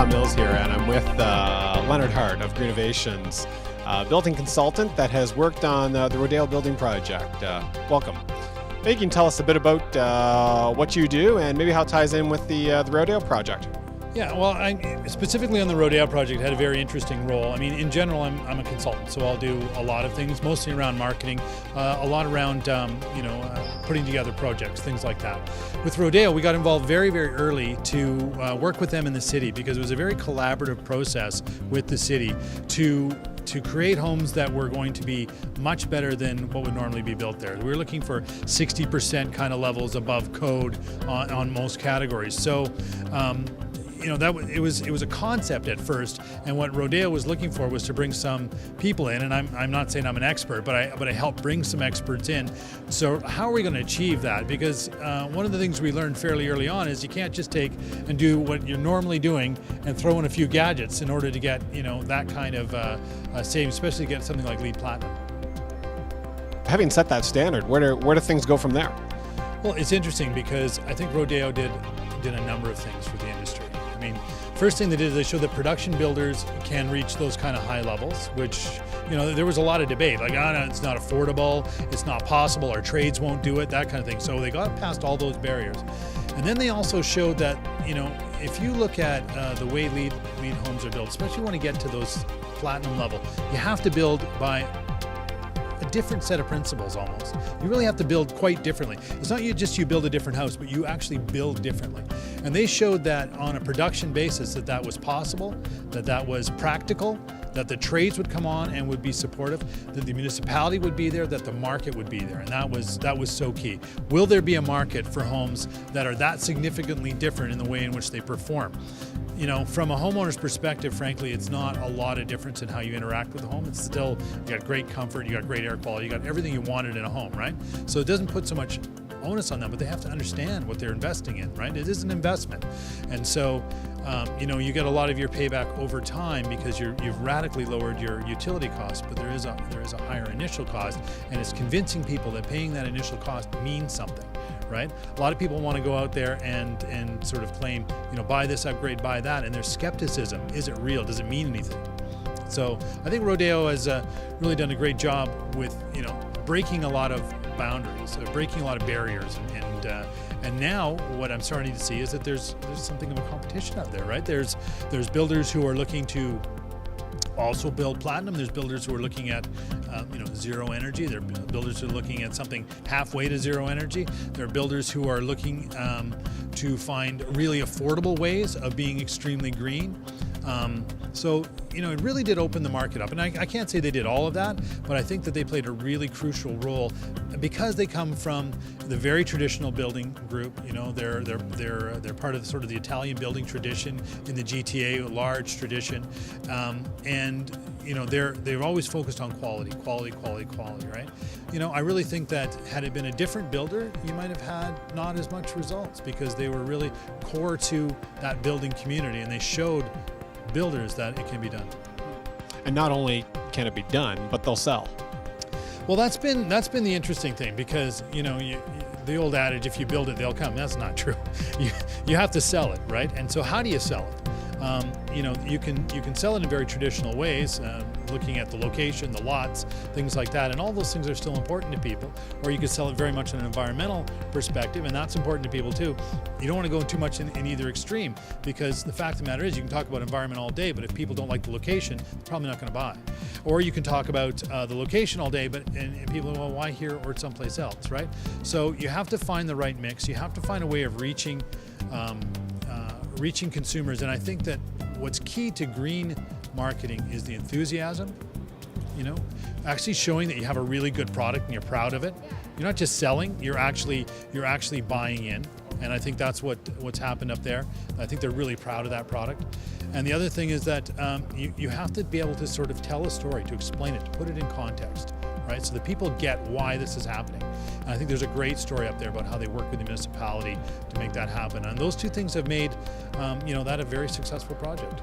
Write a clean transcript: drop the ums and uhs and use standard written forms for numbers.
Tom Mills here, and I'm with Lenard Hart of Greenovations, building consultant that has worked on the Rodeo building project. Welcome. Maybe you can tell us a bit about what you do and maybe how it ties in with the Rodeo project. Yeah, well, I specifically on the Rodeo project had a very interesting role. I mean, in general, I'm a consultant, so I'll do a lot of things, mostly around marketing, a lot around putting together projects, things like that. With Rodeo, we got involved very, very early to work with them in the city because it was a very collaborative process with the city to create homes that were going to be much better than what would normally be built there. We were looking for 60% kind of levels above code on most categories. So. It was a concept at first, and what Rodeo was looking for was to bring some people in, and I'm not saying I'm an expert, but I helped bring some experts in. So how are we going to achieve that? Because one of the things we learned fairly early on is you can't just take and do what you're normally doing and throw in a few gadgets in order to get that kind of savings, especially to get something like LEED Platinum. Having set that standard, where do things go from there? Well, it's interesting because I think Rodeo did a number of things for the industry. I mean, first thing they did is they showed that production builders can reach those kind of high levels, which, there was a lot of debate, like, no, it's not affordable, it's not possible, our trades won't do it, that kind of thing. So they got past all those barriers. And then they also showed that, if you look at the way LEED homes are built, especially when you get to those platinum level, you have to build by a different set of principles almost. You really have to build quite differently. It's not you build a different house, but you actually build differently. And they showed that on a production basis that was possible, that was practical, that the trades would come on and would be supportive, that the municipality would be there, that the market would be there. And that was so key. Will there be a market for homes that are that significantly different in the way in which they perform? From a homeowner's perspective, frankly, it's not a lot of difference in how you interact with the home. It's still, you got great comfort, you got great air quality, you got everything you wanted in a home, right? So it doesn't put so much onus on them, but they have to understand what they're investing in, right? It is an investment. And so, you get a lot of your payback over time because you've radically lowered your utility costs, but there is a higher initial cost, and it's convincing people that paying that initial cost means something. Right? A lot of people want to go out there and sort of claim, buy this upgrade, buy that, and there's skepticism. Is it real? Does it mean anything? So I think Rodeo has really done a great job with, breaking a lot of boundaries, breaking a lot of barriers, and now what I'm starting to see is that there's something of a competition out there, right? There's builders who are looking to also build platinum. There's builders who are looking at zero energy. There are builders who are looking at something halfway to zero energy. There are builders who are looking to find really affordable ways of being extremely green. So it really did open the market up, and I can't say they did all of that, but I think that they played a really crucial role because they come from the very traditional building group. They're part of sort of the Italian building tradition in the GTA, a large tradition, and they've always focused on quality, right? I really think that had it been a different builder, you might have had not as much results because they were really core to that building community, and they showed builders that it can be done. And not only can it be done, but they'll sell. Well, that's been the interesting thing because the old adage, if you build it, they'll come. That's not true. You have to sell it, right? And so how do you sell it? You can sell it in very traditional ways, looking at the location, the lots, things like that, and all those things are still important to people. Or you could sell it very much in an environmental perspective, and that's important to people too. You don't want to go too much in either extreme because the fact of the matter is you can talk about environment all day, but if people don't like the location, they're probably not going to buy. Or you can talk about the location all day, and people go, well, why here or someplace else, right? So you have to find the right mix. You have to find a way of reaching consumers, and I think that what's key to green marketing is the enthusiasm, actually showing that you have a really good product and you're proud of it. You're not just selling, you're actually buying in, and I think that's what's happened up there. I think they're really proud of that product. And the other thing is that you have to be able to sort of tell a story, to explain it, to put it in context, right? So that people get why this is happening. And I think there's a great story up there about how they work with the municipality to make that happen. And those two things have made, that a very successful project.